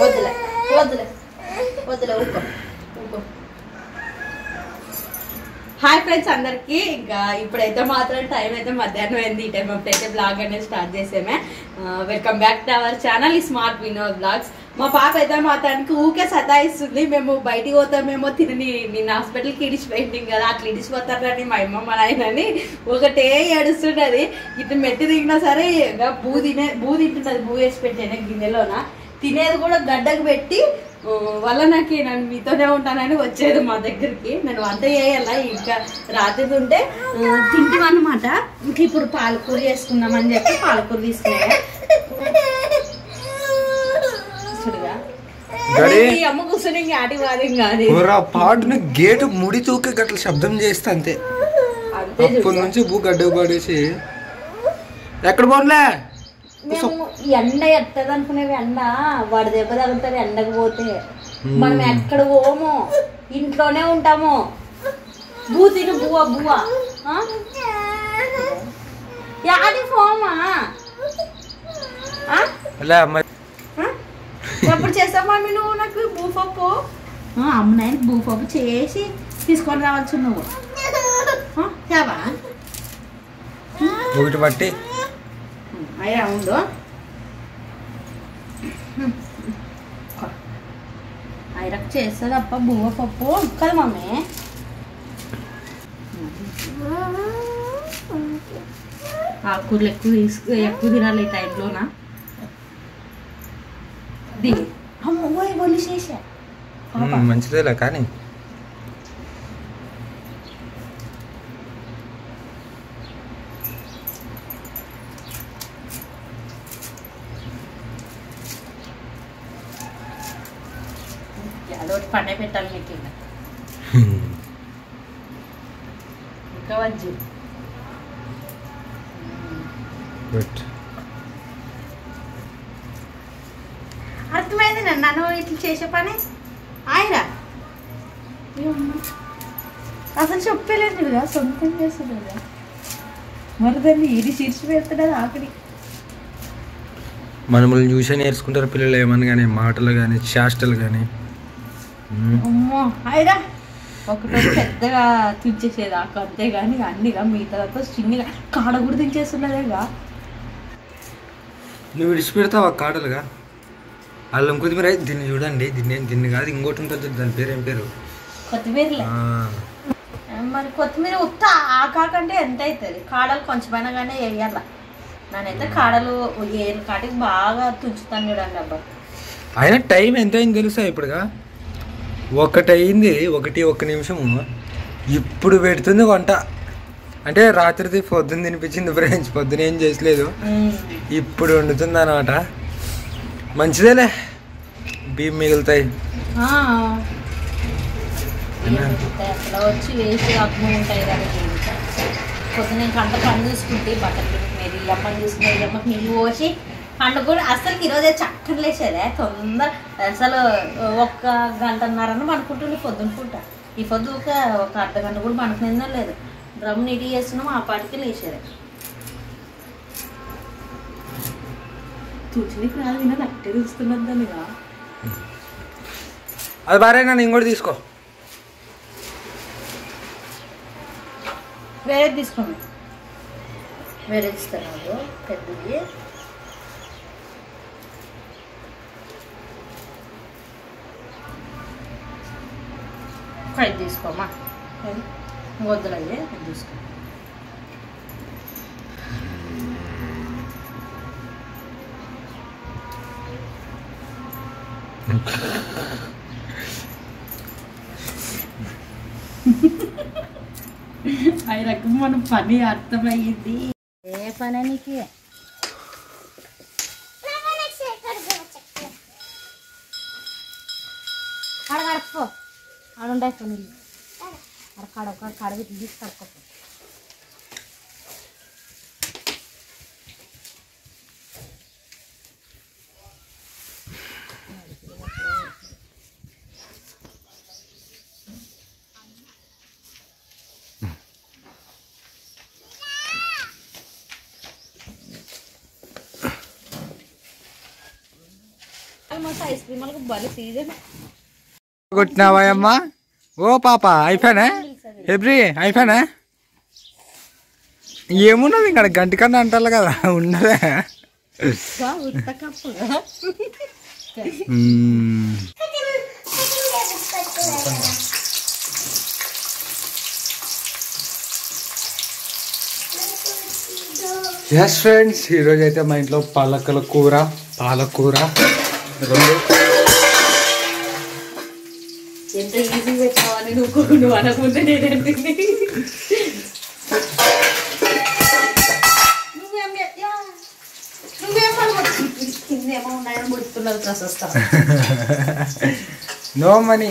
వద్దులే వద్దులే వద్దులే ఊకో ఊకో. హాయ్ ఫ్రెండ్స్ అందరికి. ఇంకా ఇప్పుడైతే మాత్రం టైం అయితే మధ్యాహ్నం అయింది. ఈ టైం అప్పుడైతే బ్లాగ్ అనేది స్టార్ట్ చేసామే. Welcome back to our channel smart Vinod blogs. మా పాప అయితే మాత్రానికి ఊకే సతాయిస్తుంది. మేము బయటికి పోతామేమో తిని నిన్న హాస్పిటల్కి ఇడిచిపోయింది కదా, అట్లా ఇడిచిపోతారని మా అమ్మ మా నాయనని ఒకటే ఏడుస్తుంటది. ఇటు మెట్టి దిగినా సరే బూ తింటుంటది. బూ వేసి పెట్టాను గిన్నెలోన. తినేది కూడా గడ్డకు పెట్టి వల్ల నాకు నేను మీతోనే ఉంటానని వచ్చేది మా దగ్గరికి. నేను వంట చేయాల ఇంకా రాత్రి ఉంటే తింటామన్నమాట. ఇంక ఇప్పుడు పాలకూర చేసుకుందామని చెప్పి పాలకూర తీసుకున్నా. అమ్మ కూర్చొని ఆటి వాది కాదు పాటును గేటు ముడి తూకే గట్ల శబ్దం చేస్తే అంతే. అప్పటి నుంచి బూ గడ్డకు పడేసి ఎక్కడ పోన్లే. మేము ఎండ ఎత్తది అనుకునేవి. ఎండ వాడి దెబ్బ తగులుతుంది ఎండకు పోతే. మనం ఎక్కడ పోము, ఇంట్లోనే ఉంటాము. బూ తిను బువ్వ బువ్వ యాది పోమా. ఎప్పుడు చేస్తావు మమ్మీ నువ్వు నాకు బూపప్పు? అమ్మనాయన బూపప్పు చేసి తీసుకొని రావచ్చు నువ్వు. చావా ఒకటి బట్టి అయ్యా ఉండు. ఐరక్ చేస్తుంది అప్ప బువ్వ పప్పు కదా మమ్మీ. ఆకుకూరలు ఎక్కువ తినాలి ఈ టైంలోనా. దిగి అమ్మో ఒళ్ళు చేసా మంచిదేలే కానీ అదొకటి పండే పెట్టాలి మీకు. ఇంకా వజ్జు అర్థమైంది నన్ను ఇట్లా చేసే పని. ఆయన అసలు చెప్పలేదు కదా, సొంతం చేస్తుంది కదా. మరి దాన్ని ఇది శీర్షి పెడుతున్నది ఆకలి. మనల్ని చూసే నేర్చుకుంటారు పిల్లలు ఏమని కానీ, మాటలు కానీ చేష్టలు కానీ. అమ్మో అయిరా ఒకటి పెద్దగా తించేసేది ఆకు అంతేగాని అన్నిగా మిగతాతో చిన్నగా కాడ కూడా తించేస్తున్నదేగా. నువ్వు విడిచిపెడతావు ఆ కాడలుగా. అల్లం కొత్తిమీర దీన్ని చూడండి. దీన్ని కాదు ఇంకోటి ఉంటుంది. దాని పేరు ఏం పేరు? కొత్తిమీరలే. మరి కొత్తిమీర ఉత్త ఆకాకంటే ఎంత అవుతుంది? కాడలు కొంచెమైనా కానీ వేయాల. నేనైతే కాడలు ఏరు కాటికి బాగా తుంచుతాను చూడండి అబ్బా. అయినా టైం ఎంత అయింది తెలుసా? ఇప్పుడుగా 1 అయింది. 1 నిమిషము. ఇప్పుడు పెడుతుంది వంట. అంటే రాత్రిది పొద్దున్న తినిపించింది ఫ్రెండ్స్. పొద్దున ఏం చేసలేదు, ఇప్పుడు వండుతుంది అన్నమాట. మంచిదేలే, బియ్యం మిగులుతాయి. అట్లా వచ్చి వేసి అగ్ని ఉంటాయి కదా. పొద్దున కంట పని చూసుకుంటే బట్టలు మీరు ఇల్లమ్మని చూసుకునే ఇల్లమ్మకి నీళ్ళు పోసి పండు కూడా అసలు ఈరోజే చక్కని లేచేదే తొందర. అసలు 1 గంటన్నరను పనుకుంటుంది పొద్దున పూట. ఈ పొద్దు ఒక అర్ధగంట కూడా పనుకునేదో లేదు. డ్రమ్ నీటి చేస్తున్నాం ఆ పాటికి లేచేదే. చూచినకి రాదు వినది అట్టే చూస్తున్నది దానిగా. అది బారేనా, నేను కూడా తీసుకో. వేరేది తీసుకోండి. వేరేది ఇస్తాను పెద్దది. ఫ్రైడ్ తీసుకోమా. వద్దులయ్యే తీసుకో. ఆ రకం మన పని అర్థమయ్యింది. ఏ పని నీకు? కడగడపో ఆడుంటాయి పనులు. కడగ తీసుకడుకో. ఐస్ క్రీమ్ బలి సీజన్ కొట్టినావా ఓ పాప అయిపోయానా ఎబ్రి అయిపోయానా ఏమున్నది ఇక్కడ గంట కన్నా అంటారు కదా ఉన్నదే ఎస్ ఫ్రెండ్స్ ఈరోజు అయితే మా ఇంట్లో పాలకూర రెండు ఎంత ఈజీ పెట్టావని నువ్వు అనకుంటే నేనంటే కిందేమో ఉన్నాయని గుర్తున్నది ప్రశస్త నో మనీ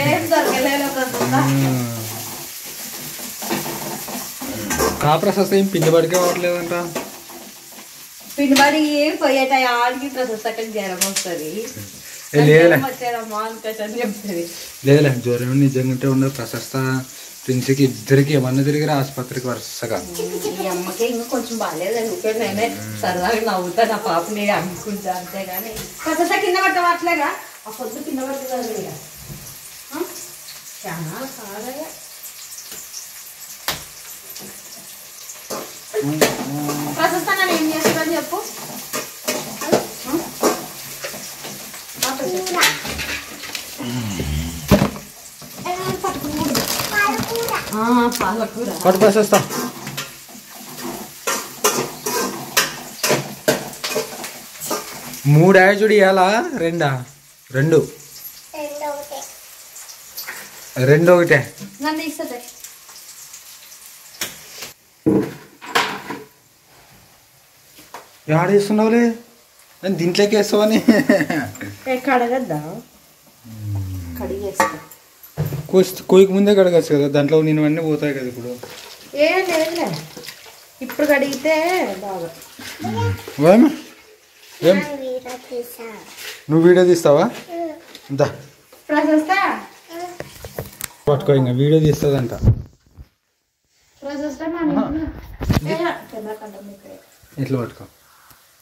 ఏం దొరకలేదు ప్రశస్త కా ప్రశస్త ఏం పిండి పడికే అవ్వట్లేదంట పిండి పడి పోయేట ఆడికి ప్రశస్తకి జ్వరం వస్తుంది వచ్చేదమ్మా అనుకోని చెప్తుంది లేదులే జ్వరం నిజంగా ఉండదు ప్రశస్త ప్రిన్స్కి ఇద్దరికి ఏమన్నా తిరిగిరా ఆసుపత్రికి వరుసగా ఈ అమ్మకి ఇంకా కొంచెం బాగాలేదు అనుకోండి నేనే సరదాగా నవ్వుతా నా పాప నేను అనుకుంటా అంతేగాని ప్రశస్త కింద పట్టవట్లేగా ఆ పొద్దు కింద పడుతుంది చాలా సాగా ప్రశస్త నేను ఏం చేస్తానని చెప్పు పాలకూర పట్టు ప్రశస్త మూడా చూడు ఇవ్వాలా రెండు ఒకటే నన్ను ఇస్తుంది యాడ వేస్తున్నావులే నేను దీంట్లోకి వేస్తావని కడగద్దా కడిగేస్తా కోయికి ముందే కడగచ్చు కదా దాంట్లో నేను అన్నీ పోతాయి కదా ఇప్పుడు ఏం లేదులే ఇప్పుడు కడిగితే బాగా ఏం నువ్వు వీడియో తీస్తావా అంతా ప్రశస్త పట్టుకో ఇంకా వీడియో తీస్తుందంట ఇట్లా పట్టుకో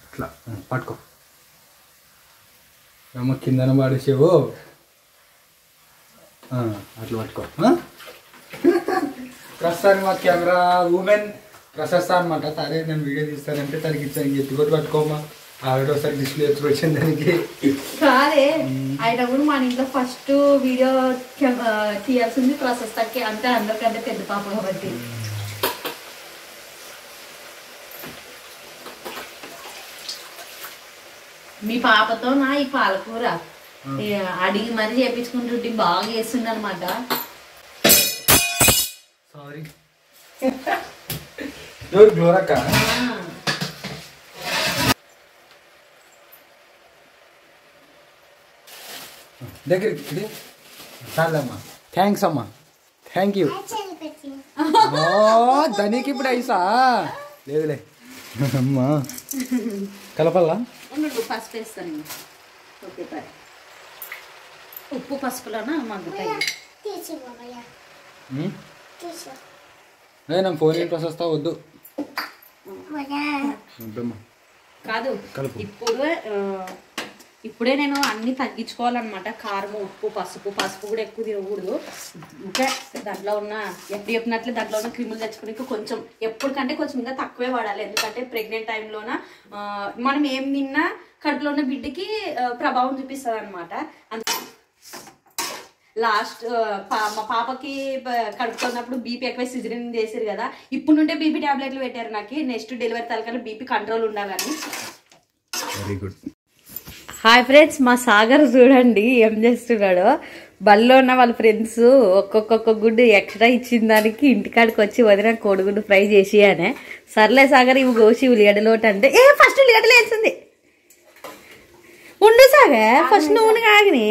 ఇట్లా పట్టుకో అమ్మ కిందన పాడేసేవు అట్లా పట్టుకో ప్రస్తుతానికి మా కెమెరా ఉమెన్ ప్రశస్త అనమాట సరే నేను వీడియో తీస్తానంటే తనకి ఇచ్చాను ఎత్తుకొట్టి పట్టుకోమా ఆల్రెడీ ఒకసారి డిస్ప్లే ఎత్తుకొచ్చింది దానికి కాదే ఆయన కూడా మన ఇంట్లో ఫస్ట్ వీడియో తీయాల్సింది ప్రశస్తకి అంటే అందరికంటే పెద్ద పాప కాబట్టి మీ పాపతో నా ఈ పాలకూర అడిగి మరీ చేపించుకుంటుంటే బాగా చేస్తుండ అనమాట సారీ ఎవరు గ్లోరక్క దగ్గరికి చాలమ్మా థ్యాంక్స్ అమ్మా థ్యాంక్ యూ దానికి ఇప్పుడు ఐసా లేదులే అమ్మా కలపల్లా పసుపు వేస్తాను ఓకే బాయ్ ఉప్పు పసుపులోనా మగ్గుతాయి నేను ఫోన్ ప్రశస్త వద్దు కాదు ఇప్పుడే నేను అన్ని తగ్గించుకోవాలన్నమాట కారం ఉప్పు పసుపు కూడా ఎక్కువ తినకూడదు ఇంకా దాంట్లో ఉన్న ఎప్పుడు చెప్పినట్లే దాంట్లో ఉన్న క్రిములు తెచ్చుకునే కొంచెం ఎప్పటికంటే కొంచెం ఇంకా తక్కువే వాడాలి ఎందుకంటే ప్రెగ్నెంట్ టైంలోన మనం ఏం తిన్నా కడుపులో ఉన్న బిడ్డకి ప్రభావం చూపిస్తుంది అనమాట లాస్ట్ మా పాపకి కడుపుతున్నప్పుడు బీపీ ఎక్కువ సిజరీన్ చేశారు కదా ఇప్పుడు నుండే బీపీ టాబ్లెట్లు పెట్టారు నాకు నెక్స్ట్ డెలివరీ తలకన్నా బీపీ కంట్రోల్ ఉండాలని వెరీ గుడ్ హాయ్ ఫ్రెండ్స్ మా సాగర్ చూడండి ఏం చేస్తున్నాడో బల్లో ఉన్న వాళ్ళ ఫ్రెండ్స్ ఒక్కొక్క గుడ్డు ఎక్స్ట్రా ఇచ్చిన దానికి ఇంటికాడికి వచ్చి వదిన కోడిగుడ్డు ఫ్రై చేసి అనే సర్లే సాగర్ ఇవి కోసి ఉల్లిగడ్డలోటి అంటే ఫస్ట్ ఉల్లిగడ్డలు వేసింది ఉండు సాగా ఫస్ట్ నూనె కాగిని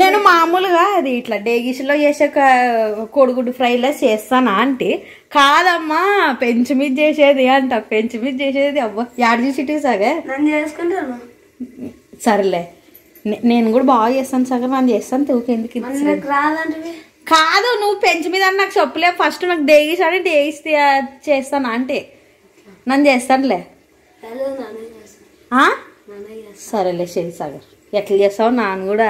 నేను మామూలుగా అది ఇట్లా డేగిష్లో చేసే కోడిగుడ్డు ఫ్రైలా చేస్తానా అంటే కాదమ్మా పెంచి మీద చేసేది అంట పెంచి మీద చేసేది అవ్వ యాడ్ చేసి సాగా చేసుకుంటాను సరేలే నేను కూడా బాగా చేస్తాను సగం నేను చేస్తాను తూకెందుకు కాదు నువ్వు పెంచి మీద అని నాకు చెప్పలే ఫస్ట్ నాకు డేగిస్ అని డేగిస్ చేస్తాను అంటే నన్ను చేస్తానులే సరేలే చేయి సాగర్, ఎట్లా చేస్తావు నాన్న కూడా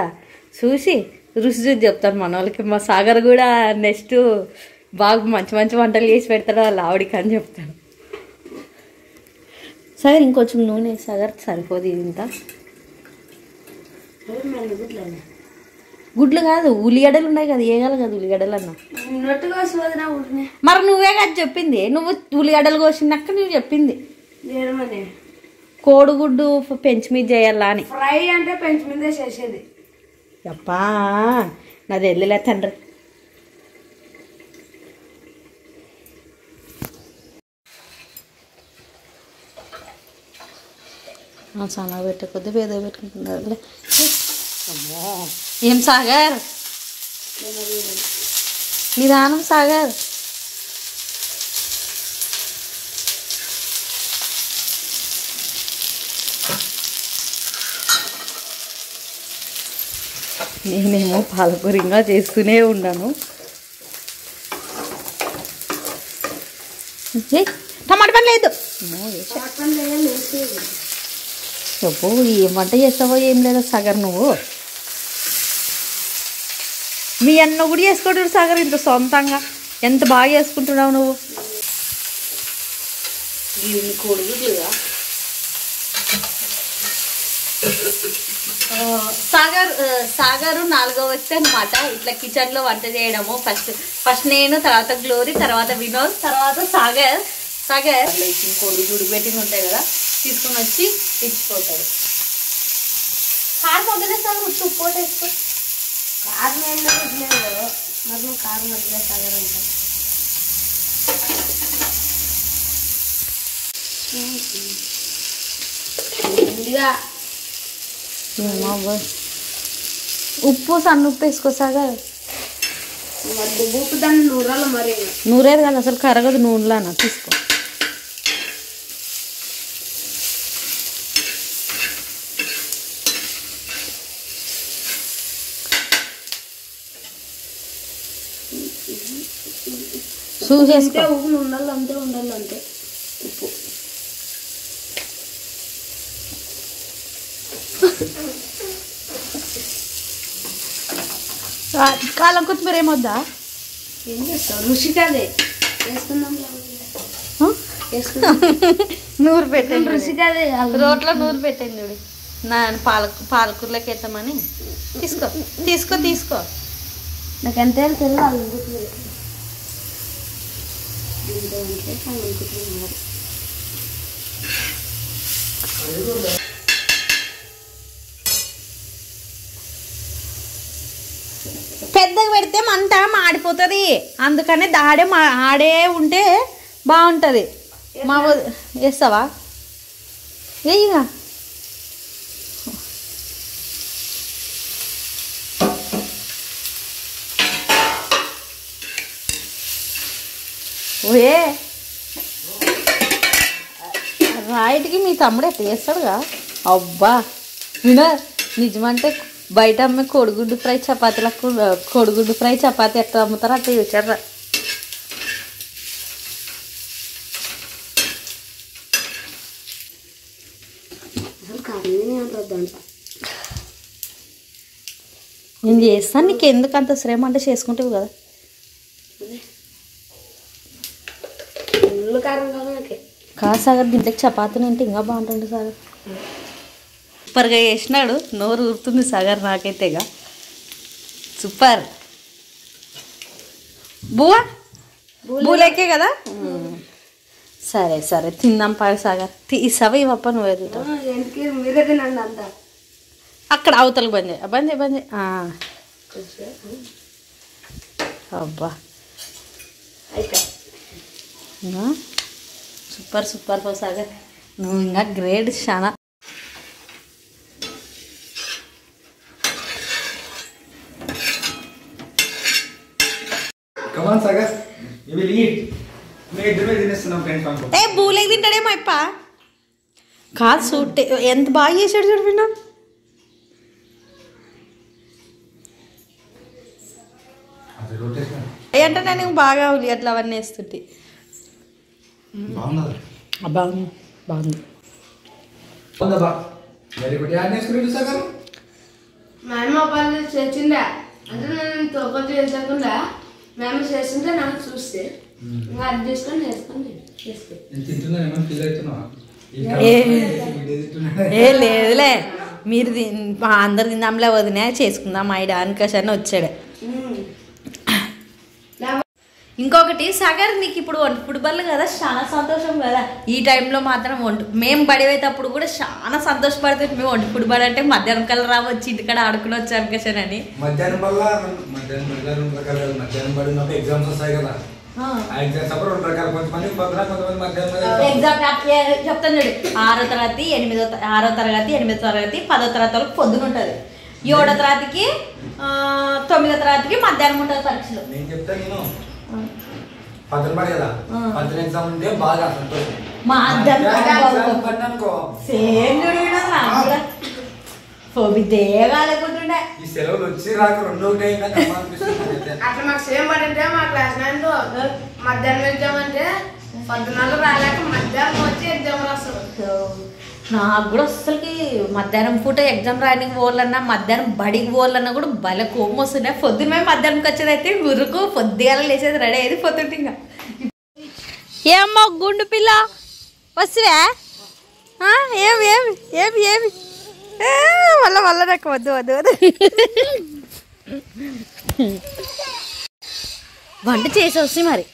చూసి రుచి చూసి చెప్తాను మన వాళ్ళకి. మా సాగర్ కూడా నెక్స్ట్ బాగా మంచి మంచి వంటలు చేసి పెడతాడు వాళ్ళ ఆవిడికి అని చెప్తాను. సాగర్ ఇంకొంచెం నూనె సాగర్, సరిపోదు ఇది ఇంత. గుడ్లు కాదు, ఉల్లిగడ్డలు ఉన్నాయి కదా, వేయాలి కదా ఉల్లిగడ్డలు అన్న. మరి నువ్వే కదా చెప్పింది, నువ్వు ఉల్లిగడ్డలు కోసినాక నువ్వు చెప్పింది కోడిగుడ్డు పెంచి మీద చేయాలా అని. ఫ్రై అంటే పెంచి మీదే చేసేది. అప్పా నాది వెళ్ళలే తండ్రి. చాలా పెట్టే కొద్ది పేద పెట్టుకుంటున్నారు. అమ్మో ఏం సాగర్, నిదానం సాగర్. నేనేమో పాలకూరంగా చేస్తూనే ఉన్నాను. టమాటా పని లేదు చెప్పు, ఏం వంట చేస్తావో ఏం లేదో సాగర్ నువ్వు. మీ అన్న కూడా చేసుకుంటాడు సాగర్ ఇంత సొంతంగా, ఎంత బాగా చేసుకుంటున్నావు నువ్వు. కోడిగుడ్లుగా సాగర్ 4వ వ్యక్తి అనమాట ఇట్లా కిచెన్లో వంట చేయడము. ఫస్ట్ నేను, తర్వాత గ్లోరీ, తర్వాత వినోద్, తర్వాత సాగర్. కోడిగుడ్డు పెట్టిన ఉంటాయి కదా, తీసుకొని వచ్చి ఇచ్చిపోతాడు. కారం వదిలే సాగర్, ఉప్పు పోటీ వేసుకో. కారం వదిలేదు మరి, కారం వదిలే సాగర్ అంటారు. ఉప్పు సన్న ఉప్పు వేసుకో సాగర్. ఉప్పు దాన్ని నూరాలి మరి. నూరేది కాదు అసలు, కరగదు నూనెలానా, తీసుకో. చూసేసుకో. ఉప్పు ఉండాలి అంతే, ఉండాలి అంతే ఉప్పు. కాలం కొత్తిమీర ఏమొద్దా? ఏం చేస్తావు, రుచి కాదే వేసుకుందాం. నూరు పెట్టండి, రుచి కాదే, రోట్లో నూరు పెట్టండి చూడు. నా పాలకూరలోకి వేద్దామని. తీసుకో తీసుకో తీసుకో. నాకు ఎంత తెలియదు. పెద్దగా పెడితే మంట మాడిపోతుంది, అందుకని ఆడే ఉంటే బాగుంటుంది. మా వేస్తావా? వేయగా. ఓయే రైట్కి మీ తమ్ముడు ఎట్లా చేస్తాడుగా. అబ్బా వినా, నిజమంటే బయట అమ్మే కోడిగుడ్డు ఫ్రై చపాతీలకు, కోడిగుడ్డు ఫ్రై చపాతీ ఎట్లా అమ్ముతారో అట్లా చేశారా. నేను చేస్తాను, నీకు ఎందుకు అంత శ్రమ అంటే చేసుకుంటావు కదా. కాదు సాగర్, దీంట్లోకి చపాతీని అంటే ఇంకా బాగుంటుంది సాగర్. సూపర్గా చేసినాడు, నోరు ఊరుతుంది సాగర్ నాకైతేగా. సూపర్. బూలెక్కే కదా. సరే సరే తిందాం పాడు సాగర్. ఇస్తావా ఇవప్ప నువ్వు ఎదుగుతావు. మీరే తినండి అంతా. అక్కడ అవతలకు బంద్ చేయి. అబ్బా సూపర్ సూపర్ పో సాగర్, నువ్వు ఇంకా గ్రేట్ చాలా. ఏ బూలేకి తింటాడేమో అప్ప. కాదు సూట్ ఎంత బాగా చేసాడు చూడు విన్నా. అంటే నేను బాగా ఉల్లిగడ్డలు అవన్నీ వేస్తుంటే. బాగుంది బాగుంది. వెరీ గుడ్ యాడ్ నేర్చుకుని సగం మేము మొబైల్ చేసిండే అంటే నేను తోకలు చేసకుండా మేము చేస్తుంటే నాకు చూస్తే ఇంకా అది చేసుకొని నేర్చుకొని చేస్తే ఏ లేదులే మీరు అందరు తిందాంలే వదినా చేసుకుందాం ఐడ అనుకని వచ్చాడు. ఇంకొకటి సాగర్ నీకు ఇప్పుడు ఫుట్బాల్ కదా చాలా సంతోషం కదా. ఈ టైంలో మాత్రం మేము బడిపోయేటప్పుడు కూడా చాలా సంతోషపడుతుంది. మేము ఫుట్బాల్ అంటే మధ్యాహ్నం కల్లా రావచ్చు ఇంటికాడ ఆడుకుని వచ్చి అనుకషన్ అని. మధ్యాహ్నం వల్ల మధ్యాహ్నం పడినప్పుడు ఎగ్జామ్స్ వస్తాయి కదా. ఎగ్జామ్ చెప్తాను చూడు 6వ తరగతి 8వ తరగతి 8వ తరగతి 10వ తరగతి వరకు పొద్దున ఉంటుంది. 7వ తరగతికి 9వ తరగతికి మధ్యాహ్నం ఉంటుంది పరీక్షలు. నేను చెప్తాను నేను పదనపడి కదా 10 ఎగ్జామ్ ఉంటే బాగా సంతోషం. దేగాలకుంటుండే ఈ సెలవులు వచ్చి రాక రెండో టైం అట్లా మాకు సేమ్ పడింటే మా క్లాస్ 9 మధ్యాహ్నం ఎగ్జామ్ అంటే పొద్దున్నలు రాలేక మధ్యాహ్నం వచ్చి ఎగ్జామ్ రాస్తారు. నాకు కూడా అసలుకి మధ్యాహ్నం పూట ఎగ్జామ్ రాయడానికి పోవాలన్నా మధ్యాహ్నం బడికి పోవాలన్నా కూడా భలే కోపం వస్తుండే. పొద్దున్న మేము మధ్యాహ్నంకి వచ్చేది అయితే ఉరుకు పొద్దుగాల లేచేది రెడీ అయ్యేది పోతుంటే. ఇంకా ఏమ్మా గుండు పిల్ల వస్తువే ఏమి ఏమి ఏమి ఏమి వల్ల నాకు వద్దు వద్దు వద్దు. వంట చేసి వస్తే మరి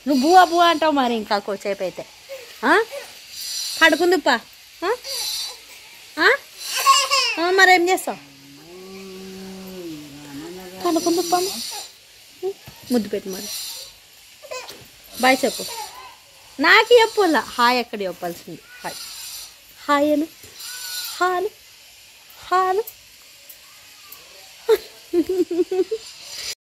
నువ్వు బువా బువా అంటావు మరి ఇంకా కోసేపు అయితే కడుకుందుప్పా మరేం చేస్తావు కడుకుందుప్పా ముద్దు పెట్టి మరి బాయ్ చెప్పు. నాకు చెప్పాల హాయ్ ఎక్కడ చెప్పాల్సింది. హాయ్ హాయ్ అను హాను హాను